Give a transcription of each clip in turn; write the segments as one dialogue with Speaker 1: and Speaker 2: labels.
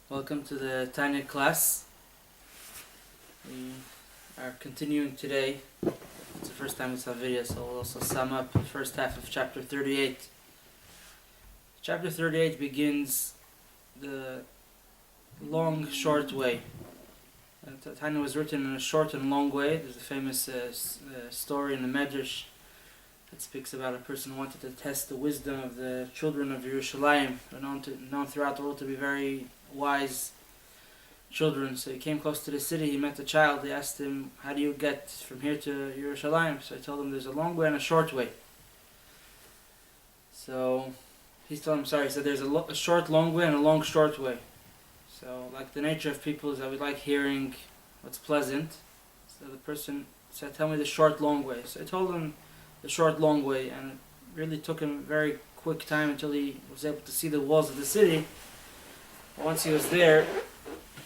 Speaker 1: Welcome to the Tanya class. We are continuing today. It's the first time we saw video, so we'll also sum up the first half of chapter 38. Chapter 38 begins the long, short way. Tanya was written in a short and long way. There's a famous story in the Medrash that speaks about a person who wanted to test the wisdom of the children of Yerushalayim, known throughout the world to be very wise children. So he came close to the city, he met a child, he asked him, how do you get from here to Yerushalayim? So I told him there's a long way and a short way. So he told him, he said there's a short long way and a long short way. So like the nature of people is that we like hearing what's pleasant. So the person said, tell me the short long way. So I told him the short long way, and it really took him a very quick time until he was able to see the walls of the city. Once he was there,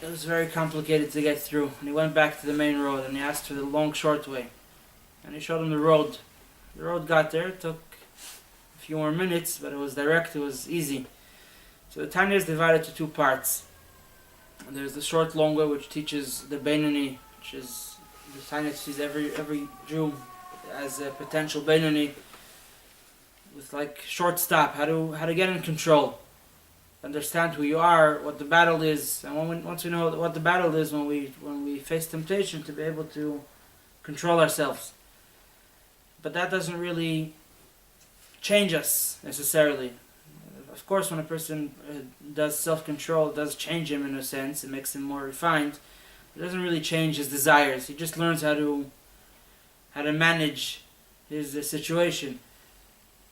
Speaker 1: it was very complicated to get through, and he went back to the main road and he asked for the long short way, and he showed him the road. The road got there. It took a few more minutes, but it was direct, it was easy. So the Tanya is divided to two parts. And there's the short long way, which teaches the Beinani, which is the Tanya sees every Jew as a potential Beinani, with like short stop, how to get in control, understand who you are, what the battle is, and once we know what the battle is, when we face temptation, to be able to control ourselves. But that doesn't really change us necessarily. Of course, when a person does self-control, it does change him in a sense. It makes him more refined. It doesn't really change his desires. He just learns how to manage his situation.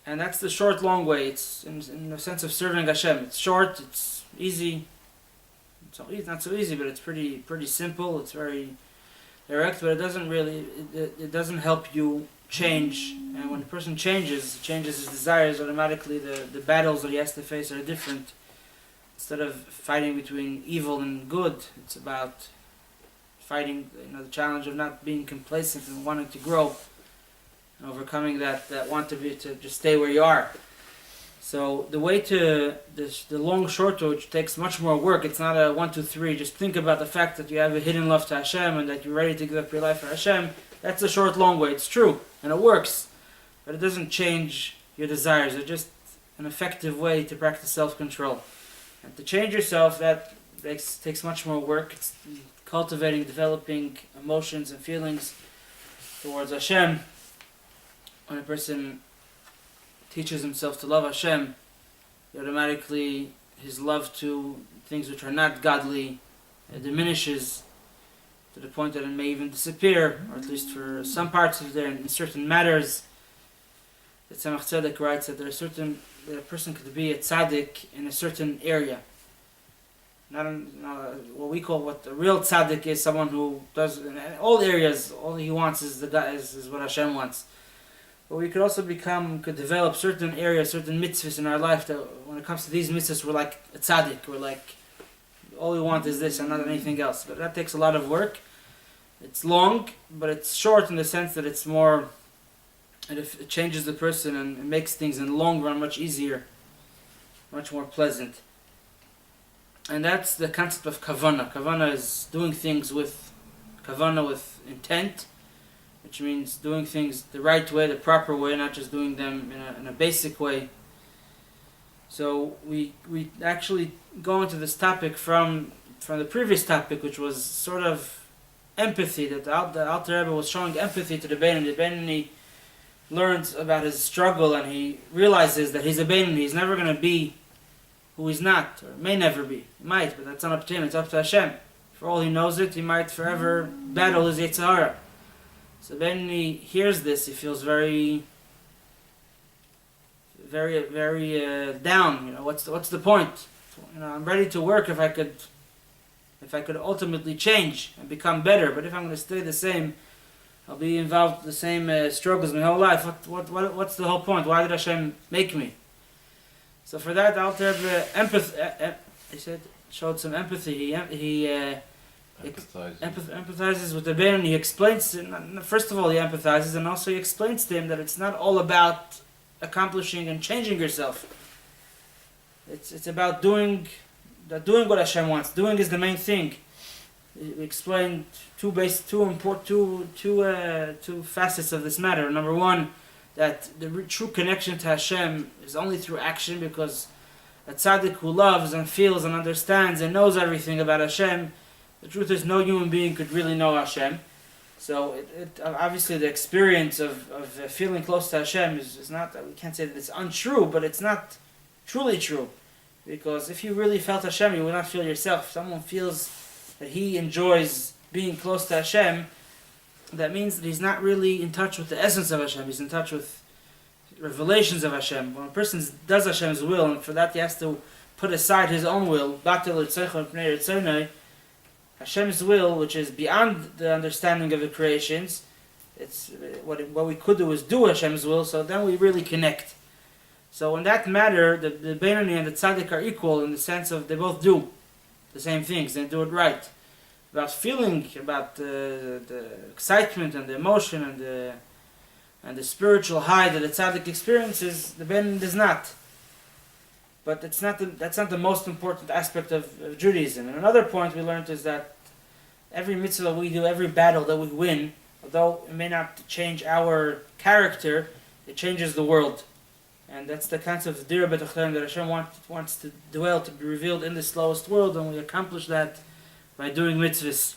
Speaker 1: And that's the short long way. It's in the sense of serving Hashem. It's short, it's easy. It's not so easy, but it's pretty simple. It's very direct, but it doesn't help you change. And when a person changes his desires, automatically the battles that he has to face are different. Instead of fighting between evil and good, it's about fighting, the challenge of not being complacent and wanting to grow, and overcoming that want to just stay where you are. So the way to the long short way, which takes much more work, it's not a 1, 2, 3. Just think about the fact that you have a hidden love to Hashem and that you're ready to give up your life for Hashem. That's a short long way. It's true and it works, but it doesn't change your desires. It's just an effective way to practice self-control. And to change yourself, that takes much more work. It's cultivating, developing emotions and feelings towards Hashem. When a person teaches himself to love Hashem, automatically his love to things which are not godly diminishes to the point that it may even disappear, or at least for some parts of there, in certain matters. The Tzemach Tzedek writes that that a person could be a tzaddik in a certain area. Not what we call, what the real tzaddik is, someone who does in all areas, all he wants is what Hashem wants. But we could also could develop certain areas, certain mitzvahs in our life that when it comes to these mitzvahs, we're like a tzaddik. We're like, all we want is this and not anything else. But that takes a lot of work. It's long, but it's short in the sense that it's more, it changes the person and it makes things in the long run much easier, much more pleasant. And that's the concept of kavanah. Kavanah is doing things with kavanah, with intent, which means doing things the right way, the proper way, not just doing them in a basic way. So we actually go into this topic from the previous topic, which was sort of empathy, that the Alter Rebbe was showing empathy to the Beinani. The Beinani learns about his struggle and he realizes that he's a Beinani. He's never going to be who he's not, or may never be. He might, but that's not up to him, it's up to Hashem. For all he knows it, he might forever battle his Yetzer Hara. So when he hears this, he feels very down. What's the point? I'm ready to work if I could ultimately change and become better. But if I'm going to stay the same, I'll be involved in the same struggles my whole life. What's the whole point? Why did Hashem make me? So for that, Alter Rebbe showed some empathy. He empathizes with the Beinani. He explains, first of all, he empathizes, and also he explains to him that it's not all about accomplishing and changing yourself. It's about doing doing what Hashem wants. Doing is the main thing. We explained two facets of this matter. Number one, that the true connection to Hashem is only through action, because a tzaddik who loves and feels and understands and knows everything about Hashem, the truth is no human being could really know Hashem. So obviously the experience of feeling close to Hashem is not, we can't say that it's untrue, but it's not truly true. Because if you really felt Hashem, you would not feel yourself. If someone feels that he enjoys being close to Hashem, that means that he's not really in touch with the essence of Hashem. He's in touch with revelations of Hashem. When a person does Hashem's will, and for that he has to put aside his own will, Hashem's will, which is beyond the understanding of the creations, it's what we could do is do Hashem's will, so then we really connect. So in that matter, the Beinoni and the Tzaddik are equal in the sense of they both do the same things, they do it right. About feeling, about the excitement and the emotion and the spiritual high that the Tzaddik experiences, the Beinoni does not. But that's not the most important aspect of Judaism. And another point we learned is that every mitzvah we do, every battle that we win, although it may not change our character, it changes the world. And that's the concept of Dira B'Tachleim, that Hashem wants to dwell, to be revealed in the slowest world, and we accomplish that by doing mitzvahs.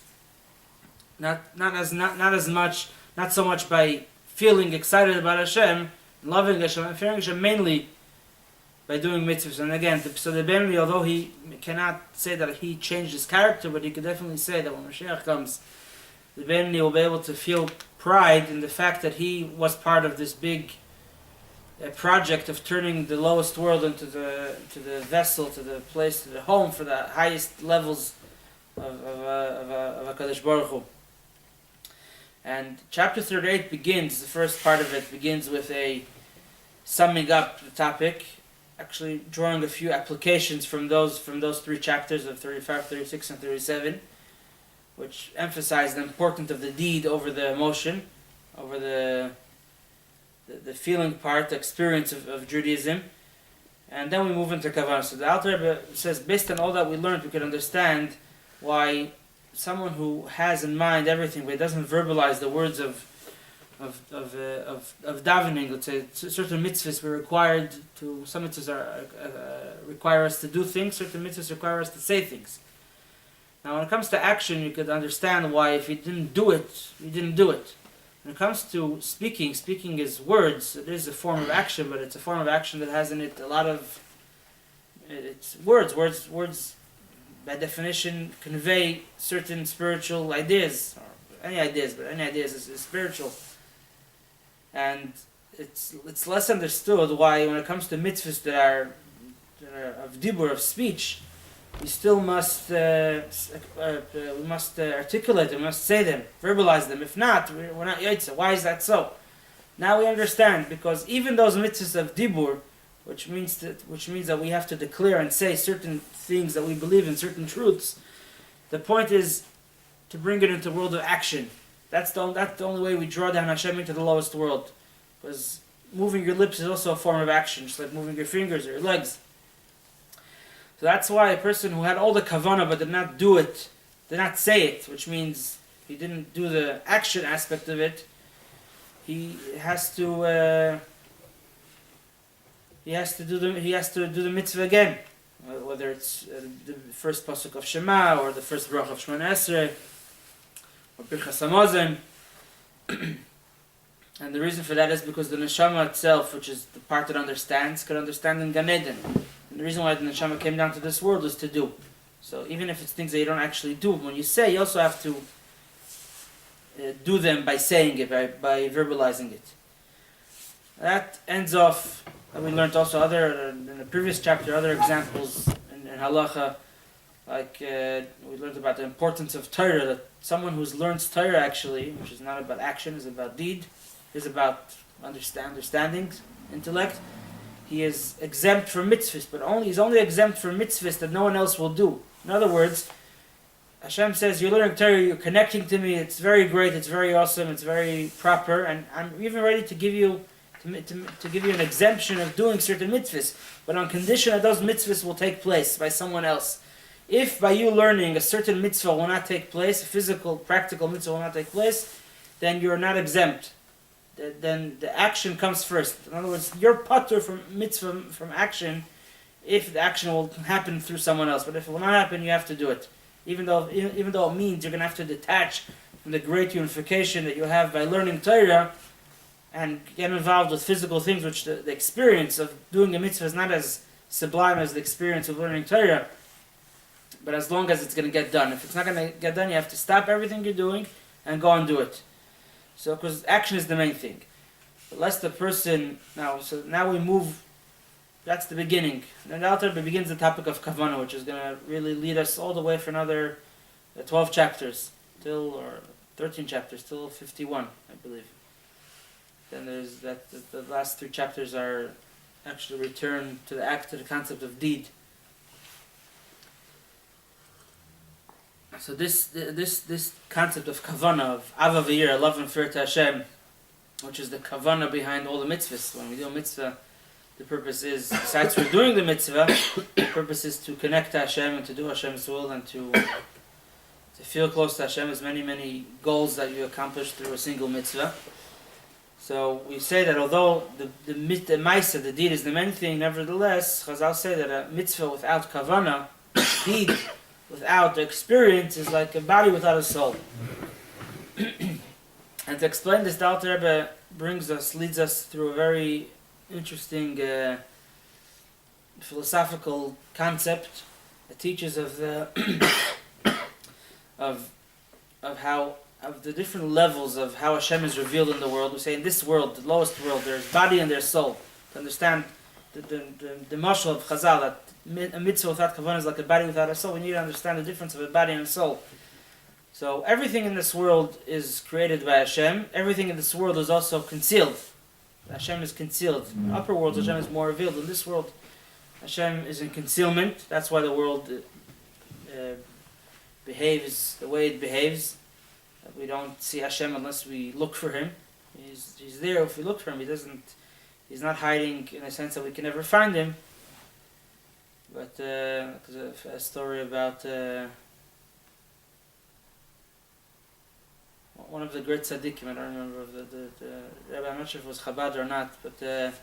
Speaker 1: Not so much by feeling excited about Hashem, loving Hashem, and fearing Hashem, mainly by doing mitzvahs. And again, so the Beinoni, although he cannot say that he changed his character, but he could definitely say that when Mashiach comes, the Beinoni will be able to feel pride in the fact that he was part of this big project of turning the lowest world into the vessel, to the place, to the home for the highest levels of HaKadosh Baruch Hu. And chapter 38 begins, the first part of it begins with a summing up the topic, actually drawing a few applications from those three chapters of 35, 36, and 37, which emphasize the importance of the deed over the emotion, over the feeling part, the experience of Judaism. And then we move into Kavanah. So the Alter Rebbe says, based on all that we learned, we can understand why someone who has in mind everything, but doesn't verbalize the words of davening, let's say, certain mitzvahs we're required to, some mitzvahs require us to do things, certain mitzvahs require us to say things. Now when it comes to action, you could understand why if you didn't do it, you didn't do it. When it comes to speaking is words. It is a form of action, but it's a form of action that has in it a lot of, it's words. Words by definition convey certain spiritual ideas, or any ideas, but any ideas is spiritual. And it's less understood why when it comes to mitzvahs that are of dibur, of speech, we still must articulate them, we must say them, verbalize them. If not, we're not yaitza. Why is that so? Now we understand, because even those mitzvahs of dibur, which means that we have to declare and say certain things that we believe in, certain truths, the point is to bring it into the world of action. That's the only way we draw down Hashem into the lowest world. Because moving your lips is also a form of action, just like moving your fingers or your legs. So that's why a person who had all the kavanah but did not do it, did not say it, which means he didn't do the action aspect of it, he has to do the mitzvah again, whether it's the first pasuk of Shema or the first bracha of Shemona Esrei or Birchas Hamazon. And the reason for that is because the neshama itself, which is the part that understands, could understand in Gan Eden. And the reason why the neshama came down to this world is to do. So even if it's things that you don't actually do, when you say, you also have to do them by saying it, by verbalizing it. That ends off, and we learned also in the previous chapter, other examples in halacha, like we learned about the importance of Torah, that someone who learns Torah actually, which is not about action, is about deed, is about understanding, intellect, he is exempt from mitzvahs, but he's only exempt from mitzvahs that no one else will do. In other words, Hashem says, you're learning Torah, you're connecting to me, it's very great, it's very awesome, it's very proper, and I'm even ready to give you an exemption of doing certain mitzvahs, but on condition that those mitzvahs will take place by someone else. If by you learning a certain mitzvah will not take place, a physical, practical mitzvah will not take place, then you're not exempt. Then the action comes first. In other words, you're patur from mitzvah, from action, if the action will happen through someone else. But if it will not happen, you have to do it. Even though it means you're going to have to detach from the great unification that you have by learning Torah and get involved with physical things, which the experience of doing a mitzvah is not as sublime as the experience of learning Torah. But as long as it's going to get done. If it's not going to get done, you have to stop everything you're doing and go and do it. So, because action is the main thing. But lest the person, now we move, that's the beginning. Then the Alter Rebbe begins the topic of Kavanah, which is going to really lead us all the way for another 12 chapters, or 13 chapters, till 51, I believe. Then there's the last 3 chapters are actually return to the concept of deed. So this concept of kavanah, of ava v'yira, love and fear to Hashem, which is the kavanah behind all the mitzvahs. When we do a mitzvah, the purpose is, besides for doing the mitzvah, the purpose is to connect to Hashem and to do Hashem's will and to feel close to Hashem. As many goals that you accomplish through a single mitzvah. So we say that although the ma'aseh, the deed, is the main thing, nevertheless, Chazal say that a mitzvah without kavanah, deed without the experience, is like a body without a soul. And to explain this, the Alter Rebbe leads us through a very interesting philosophical concept that teaches of the of the different levels of how Hashem is revealed in the world. We say in this world, the lowest world, there's body and there's soul. To understand the mashal of Chazal, that a mitzvah without kavanah is like a body without a soul, we need to understand the difference of a body and a soul. So everything in this world is created by Hashem. Everything in this world is also concealed. Hashem is concealed. In the upper world, Hashem is more revealed. In this world, Hashem is in concealment. That's why the world behaves the way it behaves. We don't see Hashem unless we look for Him. He's there if we look for Him. He's not hiding in a sense that we can never find Him. But there's a story about one of the great tzaddikim. I don't remember the Rabbi. I'm not sure if it was Chabad or not, but that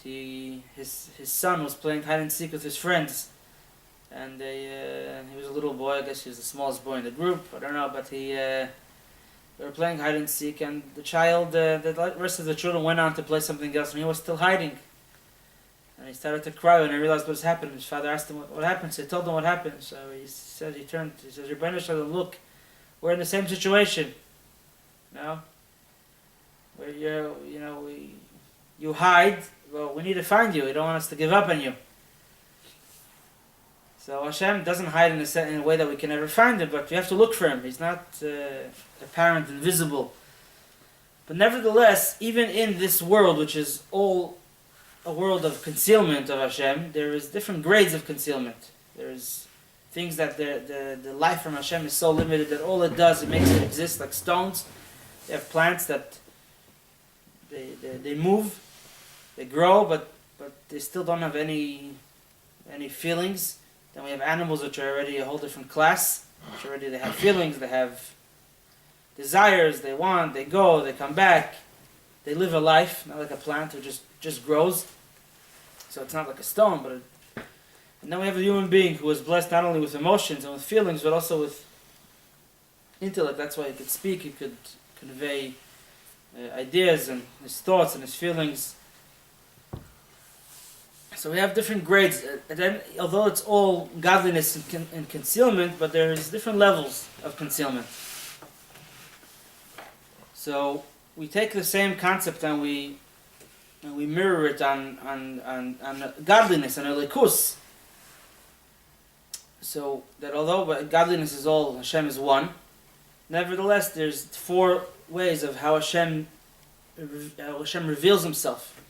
Speaker 1: his son was playing hide and seek with his friends, and he was a little boy. I guess he was the smallest boy in the group. I don't know, but they were playing hide and seek, and the rest of the children went on to play something else, and he was still hiding. And he started to cry when he realized what was happening. His father asked him what happened. So he told him what happened. So he said, he says, Rabbi Shalom, look, we're in the same situation. Where you hide. Well, we need to find you. We don't want us to give up on you. So Hashem doesn't hide in a way that we can never find Him, but we have to look for Him. He's not apparent and visible. But nevertheless, even in this world, which is all a world of concealment of Hashem, there is different grades of concealment. There's things that the life from Hashem is so limited that all it does, it makes it exist like stones. They have plants that they move, they grow, but they still don't have any feelings. Then we have animals, which are already a whole different class, which already they have feelings, they have desires, they want, they go, they come back. They live a life, not like a plant who just grows. So it's not like a stone, and then we have a human being who is blessed not only with emotions and with feelings, but also with intellect. That's why he could speak, he could convey ideas and his thoughts and his feelings. So we have different grades. And then, although it's all godliness and concealment, but there is different levels of concealment. So we take the same concept and we mirror it on godliness and elikus. So that although godliness is all, Hashem is one, nevertheless there's 4 ways of how Hashem reveals Himself.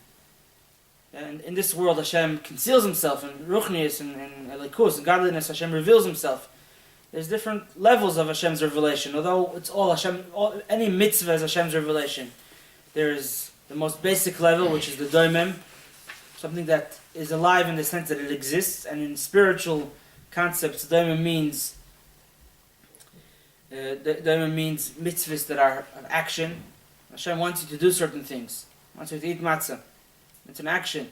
Speaker 1: And in this world Hashem conceals Himself, in ruchnius and elikus and godliness Hashem reveals Himself. There's different levels of Hashem's revelation, although it's all Hashem. Any mitzvah is Hashem's revelation. There is the most basic level, which is the doimem, something that is alive in the sense that it exists, and in spiritual concepts. Daima means mitzvahs that are of action. Hashem wants you to do certain things. Wants you to eat matzah. It's an action.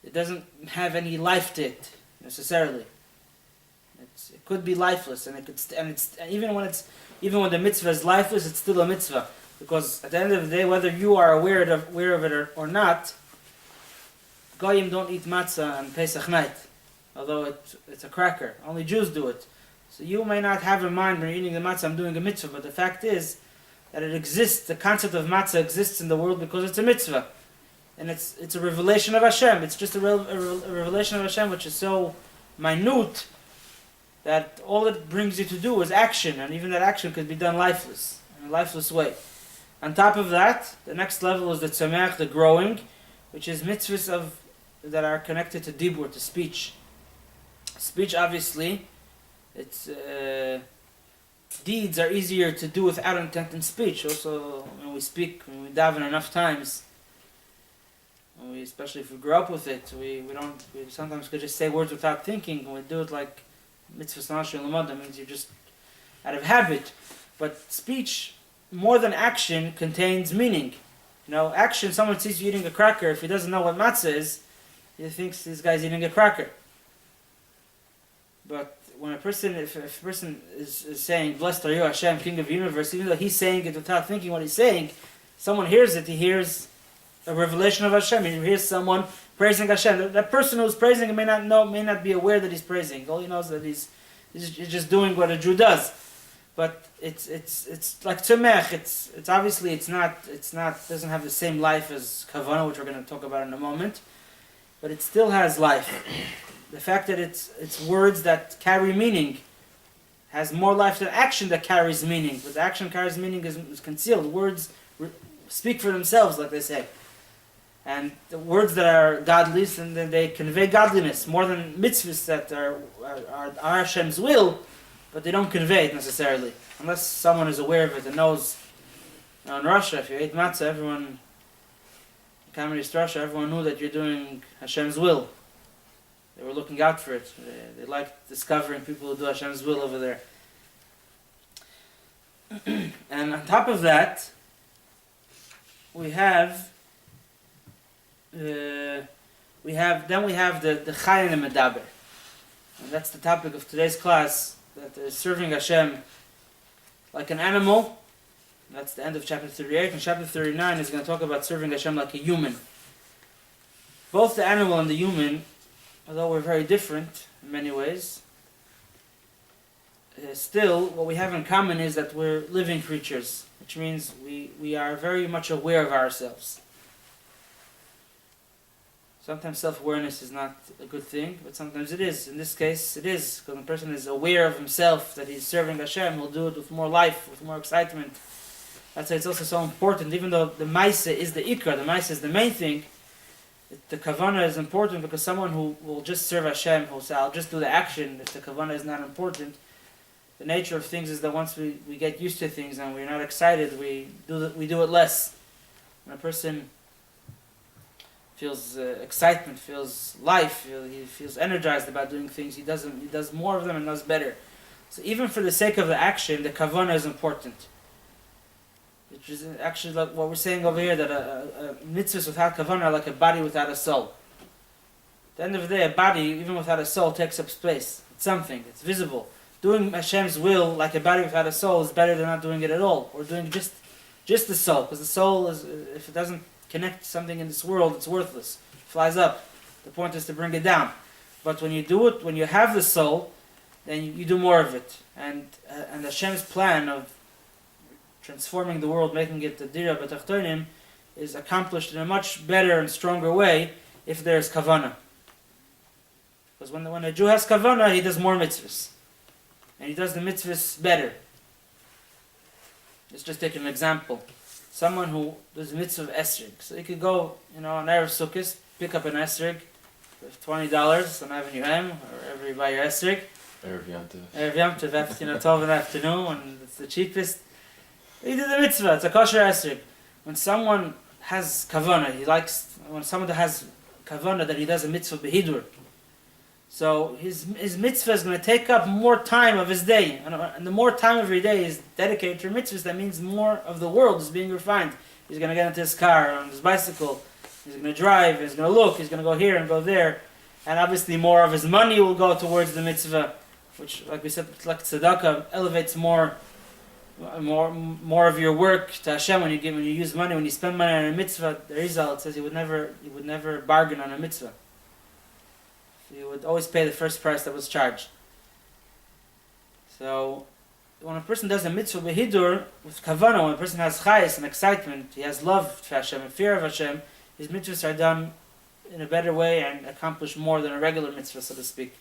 Speaker 1: It doesn't have any life to it necessarily. It could be lifeless, and even when the mitzvah is lifeless, it's still a mitzvah, because at the end of the day, whether you are aware of it or not, Goyim don't eat matzah on Pesach night, although it's a cracker. Only Jews do it. So you may not have in mind when you're eating the matzah, I'm doing a mitzvah, but the fact is that it exists. The concept of matzah exists in the world because it's a mitzvah, and it's a revelation of Hashem. It's just a revelation of Hashem which is so minute that all it brings you to do is action, and even that action could be done lifeless, in a lifeless way. On top of that, the next level is the tzameach, the growing, which is mitzvahs that are connected to dibur, to speech. Speech, obviously, it's deeds are easier to do without intent in speech. Also, when we speak, when we daven enough times, especially if we grow up with it, we sometimes could just say words without thinking, and we do it like mitzvah sanashri lamada, means you're just out of habit. But speech, more than action, contains meaning. Action, someone sees you eating a cracker, if he doesn't know what matzah is, he thinks this guy's eating a cracker. But when if a person is saying, "Blessed are you, Hashem, King of the universe," even though he's saying it without thinking what he's saying, someone hears it, he hears a revelation of Hashem, he hears someone praising Hashem. That person who's praising him may not be aware that he's praising. All he knows that he's just doing what a Jew does. But it's like tzemech. It's obviously doesn't have the same life as kavanah, which we're going to talk about in a moment. But it still has life. The fact that it's words that carry meaning has more life than action that carries meaning. But the action carries meaning is concealed. Words speak for themselves, like they say. And the words that are godly, and then they convey godliness more than mitzvahs that are Hashem's will, but they don't convey it necessarily, unless someone is aware of it and knows. In Russia, if you ate matzah, everyone, communist Russia, everyone knew that you're doing Hashem's will. They were looking out for it. They liked discovering people who do Hashem's will over there. And on top of that, we have the Chai and the Medaber. And that's the topic of today's class, that is serving Hashem like an animal. That's the end of chapter 38. And chapter 39 is going to talk about serving Hashem like a human. Both the animal and the human, although we're very different in many ways, still what we have in common is that we're living creatures, which means we are very much aware of ourselves. Sometimes self-awareness is not a good thing, but sometimes it is. In this case, it is, because when a person is aware of himself, that he's serving Hashem, he'll do it with more life, with more excitement. That's why it's also so important, even though the Maisa is the Ikra, the Maisa is the main thing, the Kavanah is important, because someone who will just serve Hashem, who'll say, I'll just do the action, if the Kavanah is not important, the nature of things is that once we get used to things and we're not excited, we do it less. When a person feels excitement, feels life, he feels energized about doing things, he does more of them and does better. So even for the sake of the action, the kavanah is important. Which is actually like what we're saying over here, that a mitzvahs without kavanah are like a body without a soul. At the end of the day, a body, even without a soul, takes up space. It's something, it's visible. Doing Hashem's will like a body without a soul is better than not doing it at all, or doing just the soul, because the soul is, if it doesn't connect to something in this world, it's worthless. It flies up. The point is to bring it down. But when you do it, when you have the soul, then you do more of it. And Hashem's plan of transforming the world, making it the dira b'tachtonim, is accomplished in a much better and stronger way if there is kavanah. Because when a Jew has kavanah, he does more mitzvahs. And he does the mitzvahs better. Let's just take an example. Someone who does mitzvah of esrog. So he could go, on Erev Sukkot, pick up an esrog with $20 on Avenue M, or wherever you buy your esrog.
Speaker 2: Erev Yom Tov.
Speaker 1: Erev Yom Tov, 12 in the afternoon, and it's the cheapest. He did the mitzvah, it's a kosher esrog. When someone has kavanah, when someone has kavanah that he does a mitzvah behidur, So his mitzvah is going to take up more time of his day. And the more time of your day is dedicated to mitzvahs, that means more of the world is being refined. He's going to get into his car, on his bicycle, he's going to drive, he's going to look, he's going to go here and go there. And obviously more of his money will go towards the mitzvah, which, like we said, like tzedakah, elevates more of your work to Hashem when you use money, when you spend money on a mitzvah. The Rizal, it says he would never bargain on a mitzvah. He would always pay the first price that was charged. So, when a person does a mitzvah behidur with kavanah, when a person has chayes and excitement, he has love for Hashem and fear of Hashem, his mitzvahs are done in a better way and accomplish more than a regular mitzvah, so to speak.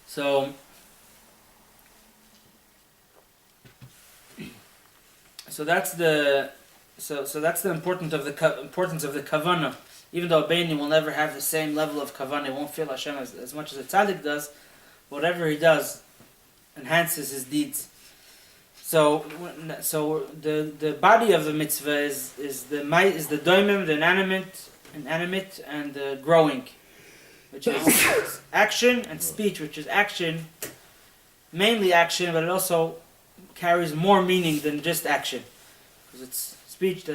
Speaker 1: So that's the importance of the kavanah. Even though a Beini will never have the same level of kavanah, he won't feel Hashem as much as a tzaddik does. Whatever he does enhances his deeds. So the body of the mitzvah is the doimim, the inanimate, and the growing, which is action, and speech, which is action, mainly action, but it also carries more meaning than just action, because it's speech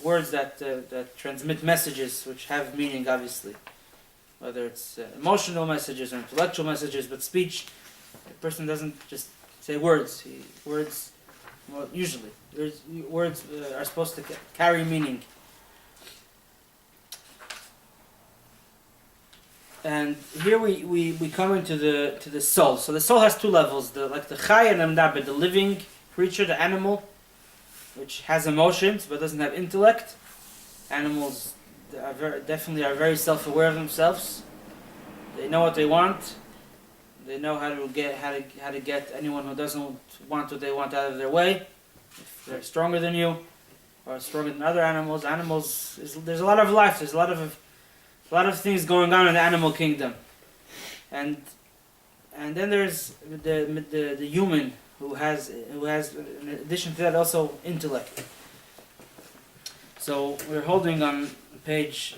Speaker 1: words that transmit messages which have meaning, obviously, whether it's emotional messages or intellectual messages. But speech, a person doesn't just say words. Words are supposed to carry meaning. And here we come into the soul. So the soul has two levels: like the chay and the living creature, the animal, which has emotions but doesn't have intellect. Animals definitely are very self-aware of themselves. They know what they want. They know how to get anyone who doesn't want what they want out of their way. If they're stronger than you, or stronger than other animals. There's a lot of life. There's a lot of things going on in the animal kingdom, and then there's the human who has in addition to that also intellect. So we're holding on page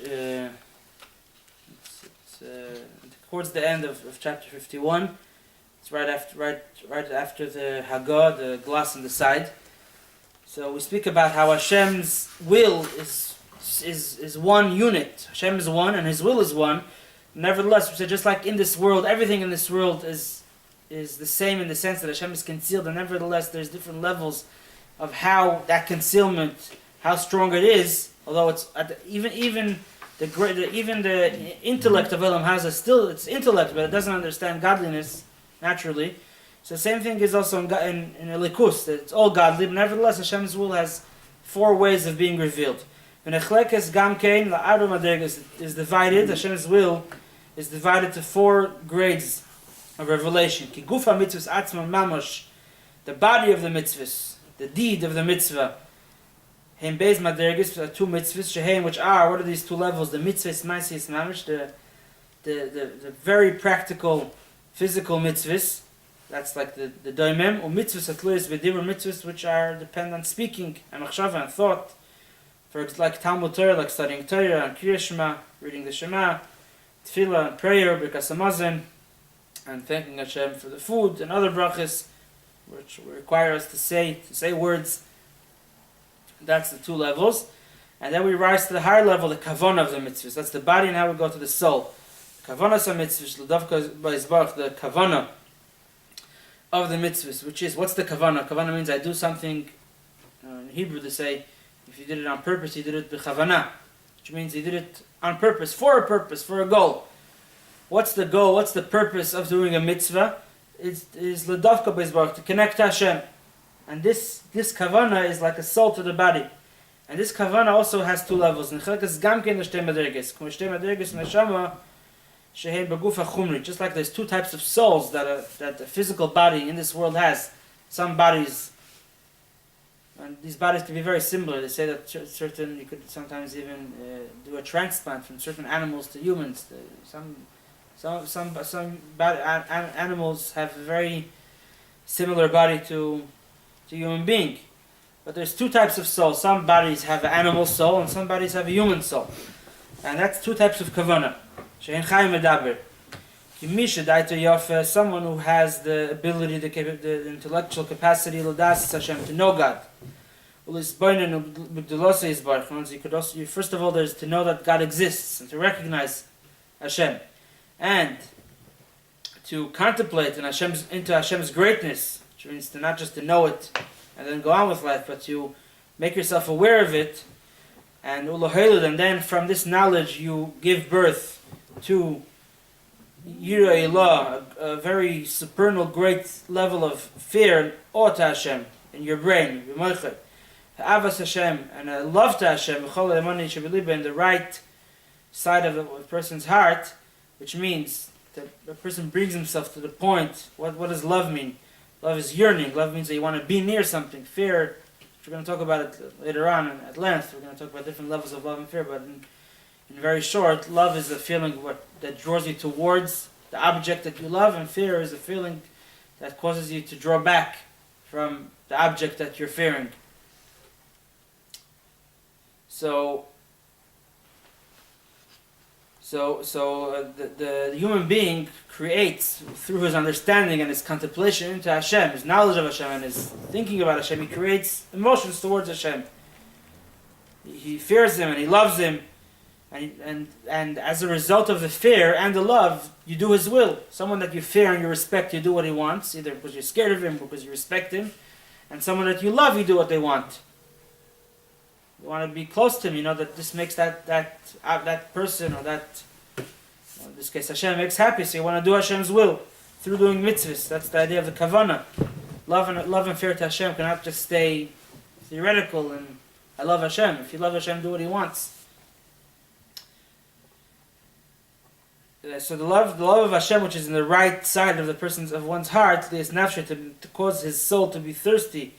Speaker 1: towards the end of chapter 51. It's right after the Haggah, the gloss on the side. So we speak about how Hashem's will is one unit. Hashem is one and His will is one. Nevertheless, we say just like in this world, everything in this world is the same in the sense that Hashem is concealed, and nevertheless there's different levels of how that concealment, how strong it is. Although it's even the intellect of Elam has it's intellect, but it doesn't understand godliness naturally. So the same thing is also in Elikus, that it's all godly, but nevertheless Hashem's will has four ways of being revealed. When Echlekes Gamkein La'adu Madregas is divided, Hashem's will is divided to four grades of revelation. Ki Gufa Mitzvahs Atzman Mamash, the body of the mitzvahs, the deed of the mitzvah. Heim Beis Madregas, two mitzvahs, Sheheim, which are, what are these two levels? The mitzvahs Maisis Mamash, the very practical, physical mitzvahs. That's like the doimem, or mitzvahs atluis v'dibur mitzvahs, which depend on speaking and machshava and thought. For example, like Talmud Torah, like studying Torah and Kriyas Shema, reading the Shema, Tefillah and prayer, Birkas Hamazon, and thanking Hashem for the food and other brachas, which require us to say words. That's the two levels, and then we rise to the higher level, the kavanah of the mitzvahs. That's the body, and now we go to the soul. Kavanah sa mitzvahs, l'davka b'izbarach, the kavanah of the mitzvahs, which is, what's the kavanah? Kavanah means I do something. In Hebrew they say, if you did it on purpose, you did it b'chavanah, which means you did it on purpose, for a goal. What's the goal? What's the purpose of doing a mitzvah? Is l'davka b'izbarach, to connect to Hashem. And this kavanah is like a soul to the body. And this kavanah also has two levels. Just like there's two types of souls that the physical body in this world has. Some bodies, and these bodies can be very similar. They say that you could sometimes even do a transplant from certain animals to humans. Some animals have a very similar body to human being. But there's two types of soul. Some bodies have an animal soul and some bodies have a human soul. And that's two types of kavanah. She'en chai medaber. Ki mi shedaito yofe, someone who has the ability, the intellectual capacity, l'das Hashem, to know God. First of all, there's to know that God exists and to recognize Hashem, and to contemplate into Hashem's greatness, which means to not just to know it and then go on with life, but to make yourself aware of it, and then from this knowledge you give birth to Yira Ilah, a very supernal, great level of fear, awe to Hashem in your brain, your moichet. Avas Hashem, and a love to Hashem, in the right side of a person's heart, which means that a person brings himself to the point. What does love mean? Love is yearning. Love means that you want to be near something. Fear, we're going to talk about it later on at length. We're going to talk about different levels of love and fear, but in very short, love is a feeling that draws you towards the object that you love, and fear is a feeling that causes you to draw back from the object that you're fearing. So the human being creates, through his understanding and his contemplation into Hashem, his knowledge of Hashem and his thinking about Hashem, he creates emotions towards Hashem. He fears Him and he loves Him, and as a result of the fear and the love, you do His will. Someone that you fear and you respect, you do what He wants, either because you're scared of Him or because you respect Him. And someone that you love, you do what they want. You want to be close to Him. You know that this makes that person, or that, in this case Hashem, makes happy. So you want to do Hashem's will through doing mitzvahs. That's the idea of the kavanah. Love and fear to Hashem cannot just stay theoretical and I love Hashem. If you love Hashem, do what He wants. So the love of Hashem, which is in the right side of one's heart, is nafshe, to cause his soul to be thirsty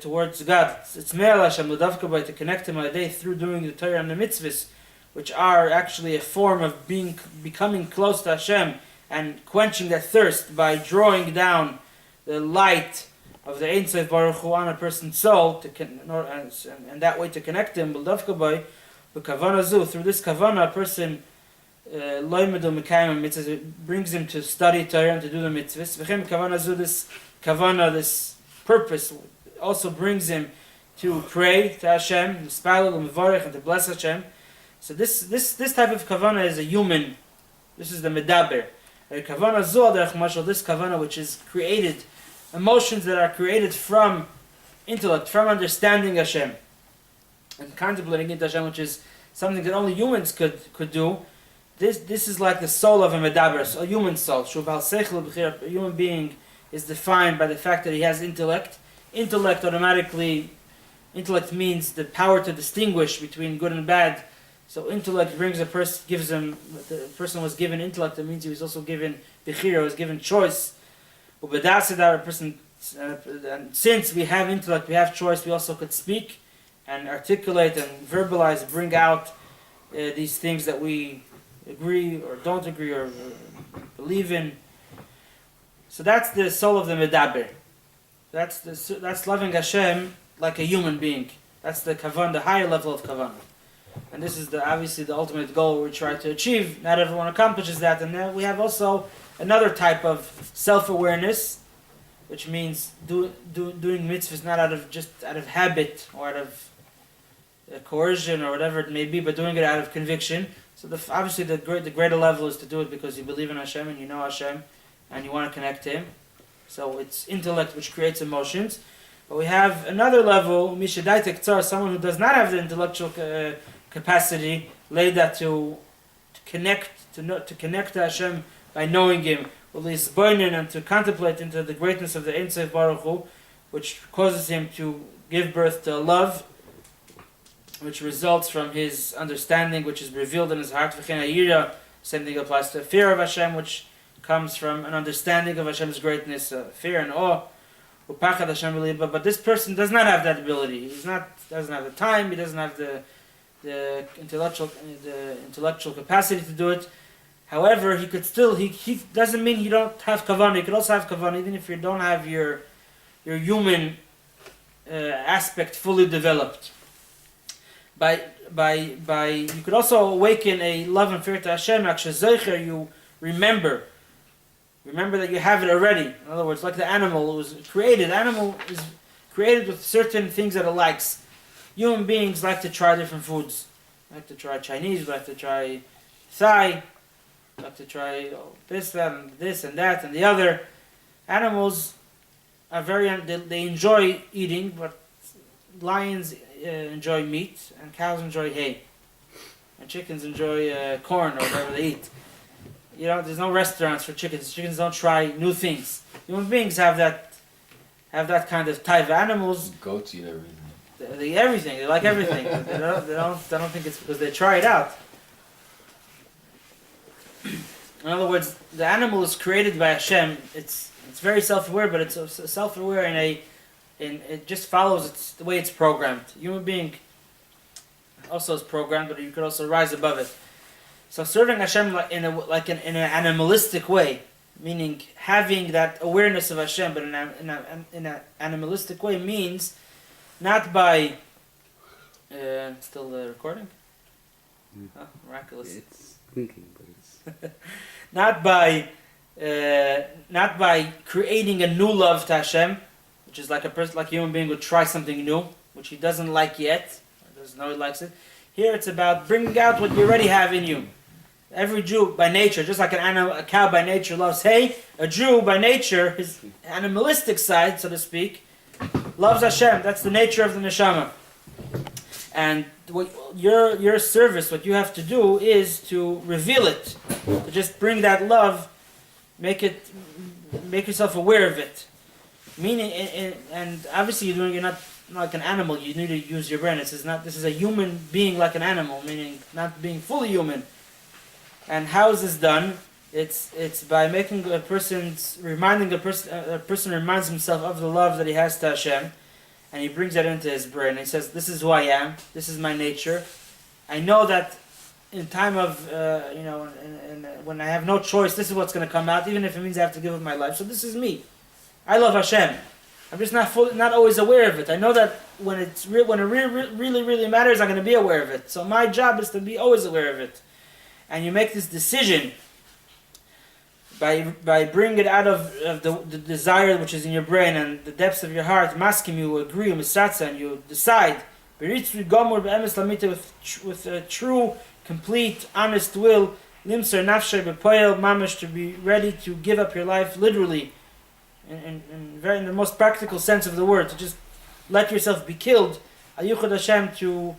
Speaker 1: towards God. It's me'al Hashem, l'davka, to connect Him a day through doing the Torah and the mitzvahs, which are actually a form of becoming close to Hashem and quenching that thirst by drawing down the light of the Ein Sof Baruch Hu on a person's soul, and that way to connect Him, l'davka by, through this kavanah, a person it brings him to study Torah and to do the mitzvahs. This kavanah, this purpose, also brings him to pray to Hashem, and to bless Hashem. So this type of kavanah is a human. This is the medaber. This kavanah, which is created, emotions that are created from intellect, from understanding Hashem, and contemplating into Hashem, which is something that only humans could do. This is like the soul of a medaber, a human soul. A human being is defined by the fact that he has intellect. Intellect means the power to distinguish between good and bad. So intellect brings the person was given intellect. That means he was also given bechira, was given choice. And since we have intellect, we have choice. We also could speak and articulate and verbalize, bring out these things that we agree or don't agree or believe in. So that's the soul of the medaber. That's loving Hashem like a human being. That's the kavan, the higher level of kavan. And this is obviously the ultimate goal we try to achieve. Not everyone accomplishes that. And then we have also another type of self-awareness, which means doing mitzvahs not out of habit or out of coercion or whatever it may be, but doing it out of conviction. So obviously the greater level is to do it because you believe in Hashem and you know Hashem and you want to connect to Him. So it's intellect which creates emotions. But we have another level, someone who does not have the intellectual capacity, Leida, to connect to Hashem by knowing Him, and to contemplate into the greatness of the Ein Sof Baruch Hu, which causes him to give birth to love, which results from his understanding, which is revealed in his heart. Same thing applies to fear of Hashem, which comes from an understanding of Hashem's greatness, fear and awe. But this person does not have that ability. Doesn't have the time. He doesn't have the intellectual capacity to do it. However, he could still. He doesn't mean you don't have kavanah. You could also have kavanah even if you don't have your human aspect fully developed. By you could also awaken a love and fear to Hashem. Actually, you remember that you have it already. In other words, like the animal was created. The animal is created with certain things that it likes. Human beings like to try different foods. Like to try Chinese, like to try Thai, like to try this and that and the other. Animals are they enjoy eating, but lions enjoy meat, and cows enjoy hay, and chickens enjoy corn or whatever they eat. You know, there's no restaurants for chickens. Chickens don't try new things. Human beings have that kind of type of animals.
Speaker 2: Goats eat everything.
Speaker 1: They eat everything. They like everything. they don't think it's because they try it out. In other words, the animal is created by Hashem. It's very self-aware, but it's self-aware it just follows the way it's programmed. Human being also is programmed, but you could also rise above it. So serving Hashem in an animalistic way, meaning having that awareness of Hashem, but in an animalistic way, means not by still recording. Oh, miraculous!
Speaker 3: It's thinking, but it's
Speaker 1: not by creating a new love to Hashem, which is like a human being would try something new, which he doesn't like yet, or doesn't know he likes it. Here it's about bringing out what you already have in you. Every Jew by nature, just like a cow by nature loves hay, a Jew by nature, his animalistic side, so to speak, loves Hashem. That's the nature of the neshama. And your service, what you have to do is to reveal it, to just bring that love, make yourself aware of it. Meaning, and obviously you're not like an animal. You need to use your brain. This is a human being like an animal, meaning not being fully human. And how is this done? It's by making a person reminds himself of the love that he has to Hashem, and he brings that into his brain. He says, "This is who I am. This is my nature. I know that in time of when I have no choice, this is what's going to come out, even if it means I have to give up my life. So this is me. I love Hashem. I'm just not always aware of it. I know that when it really matters, I'm going to be aware of it. So my job is to be always aware of it." And you make this decision by bringing it out of the desire which is in your brain and the depths of your heart, maskim, you agree, misatza, and you decide with a true, complete, honest will, limser nafshay bepoel mamash, to be ready to give up your life literally, in the most practical sense of the word, to just let yourself be killed. Ayuchad Hashem, to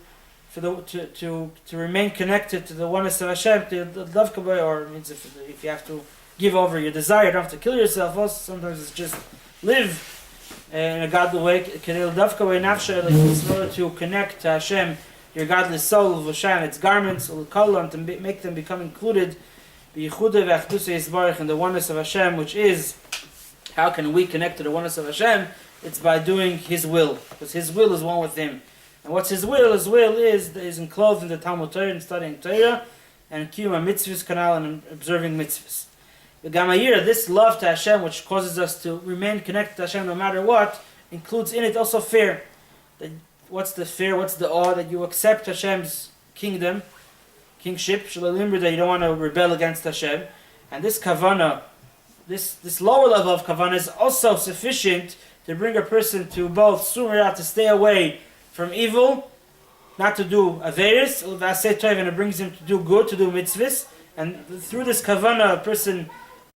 Speaker 1: remain connected to the oneness of Hashem, to the love kabbalah, or means if you have to give over your desire, you don't have to kill yourself. Also, sometimes it's just live in a godly way. In order to connect to Hashem, your godly soul, its garments, and to make them become included in the oneness of Hashem, which is, how can we connect to the oneness of Hashem? It's by doing His will, because His will is one with Him. And what's His will? His will is enclosed in the Talmud Torah and studying Torah, and kiyum mitzvahs canal, and observing mitzvahs. The Gamayir, this love to Hashem, which causes us to remain connected to Hashem no matter what, includes in it also fear. What's the fear? What's the awe? That you accept Hashem's kingship, that you don't want to rebel against Hashem. And this kavanah, this lower level of kavanah is also sufficient to bring a person to both surah, to stay away from evil, not to do averis, and it brings him to do good, to do mitzvahs. And through this kavanah, a person